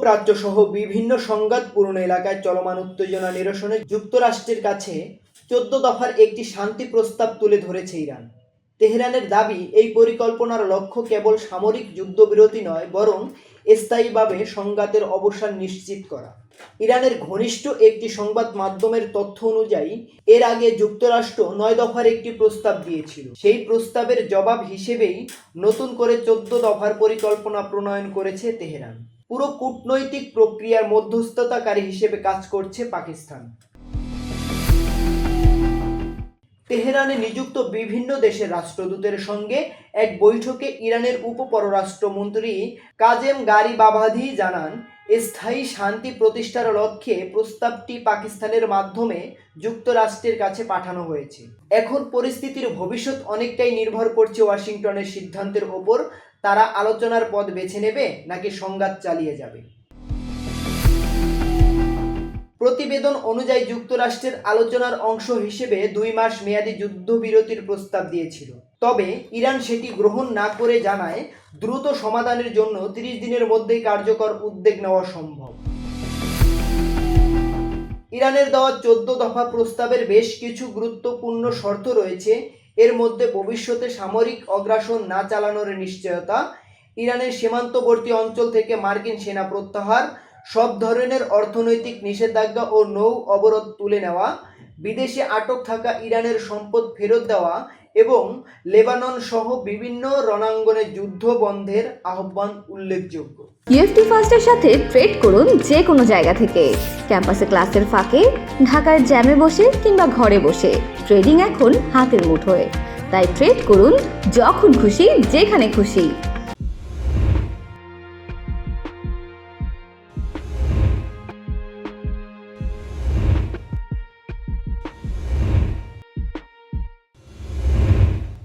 মধ্যপ্রাচ্য সহ বিভিন্ন সংঘাতপূর্ণ এলাকায় চলমান উত্তেজনা নিরসনে যুক্তরাষ্ট্রের কাছে ১৪ দফার একটি শান্তি প্রস্তাব তুলে ধরেছে ইরান। তেহরানের দাবি, এই পরিকল্পনার লক্ষ্য কেবল সামরিক যুদ্ধবিরতি নয়, বরং স্থায়ীভাবে সংঘাতের অবসান নিশ্চিত করা। ইরানের ঘনিষ্ঠ একটি সংবাদ মাধ্যমের তথ্য অনুযায়ী এর আগে যুক্তরাষ্ট্র ৯ দফার একটি প্রস্তাব দিয়েছিল। সেই প্রস্তাবের জবাব হিসেবেই নতুন করে ১৪ দফার পরিকল্পনা প্রণয়ন করেছে তেহরান। পুরো কূটনৈতিক প্রক্রিয়ার মধ্যস্থতাকারী হিসেবে কাজ করছে পাকিস্তান। তেহরানে নিযুক্ত বিভিন্ন দেশের রাষ্ট্রদূতের সঙ্গে এক বৈঠকে ইরানের উপপররাষ্ট্রমন্ত্রী কাজেম গারিবাবাদি জানান, স্থায়ী শান্তি প্রতিষ্ঠার লক্ষ্যে প্রস্তাবটি পাকিস্তানের মাধ্যমে যুক্তরাষ্ট্রের কাছে পাঠানো হয়েছে। এখন পরিস্থিতির ভবিষ্যৎ অনেকটাই নির্ভর করছে ওয়াশিংটনের সিদ্ধান্তের ওপর। তারা আলোচনার পথ বেছে নেবে নাকি সংঘাত চালিয়ে যাবে। প্রতিবেদন অনুযায়ী যুক্তরাষ্ট্রের আলোচনার অংশ হিসেবে ২ মাস মেয়াদী যুদ্ধবিরতির প্রস্তাব দিয়েছিল। তবে ইরান সেটি গ্রহণ না করে জানায়, দ্রুত সমাধানের জন্য ৩০ দিনের মধ্যেই কার্যকর উদ্যোগ নেওয়া সম্ভব। ইরানের দেওয়া ১৪ দফা প্রস্তাবের বেশ কিছু গুরুত্বপূর্ণ শর্ত রয়েছে। এর মধ্যে ভবিষ্যতে সামরিক অগ্রাসন না চালানোর নিশ্চয়তা, ইরানের সীমান্তবর্তী অঞ্চল থেকে মার্কিন সেনা প্রত্যাহার, সব ধরনের অর্থনৈতিক নিষেধাজ্ঞা ও নৌ অবরোধ তুলে নেওয়া, বিদেশে আটক থাকা ইরানের সম্পদ ফেরত দেওয়া এবং লেবানন সহ বিভিন্ন রণাঙ্গনে যুদ্ধ বন্ধের আহ্বান উল্লেখযোগ্য। ইউএফটি ফার্স্টের সাথে ট্রেড করুন যে কোনো জায়গা থেকে। ক্যাম্পাসে ক্লাসের ফাঁকে, ঢাকায় জ্যামে বসে কিংবা ঘরে বসে, ট্রেডিং এখন হাতের মুঠোয়। তাই ট্রেড করুন যখন খুশি, যেখানে খুশি।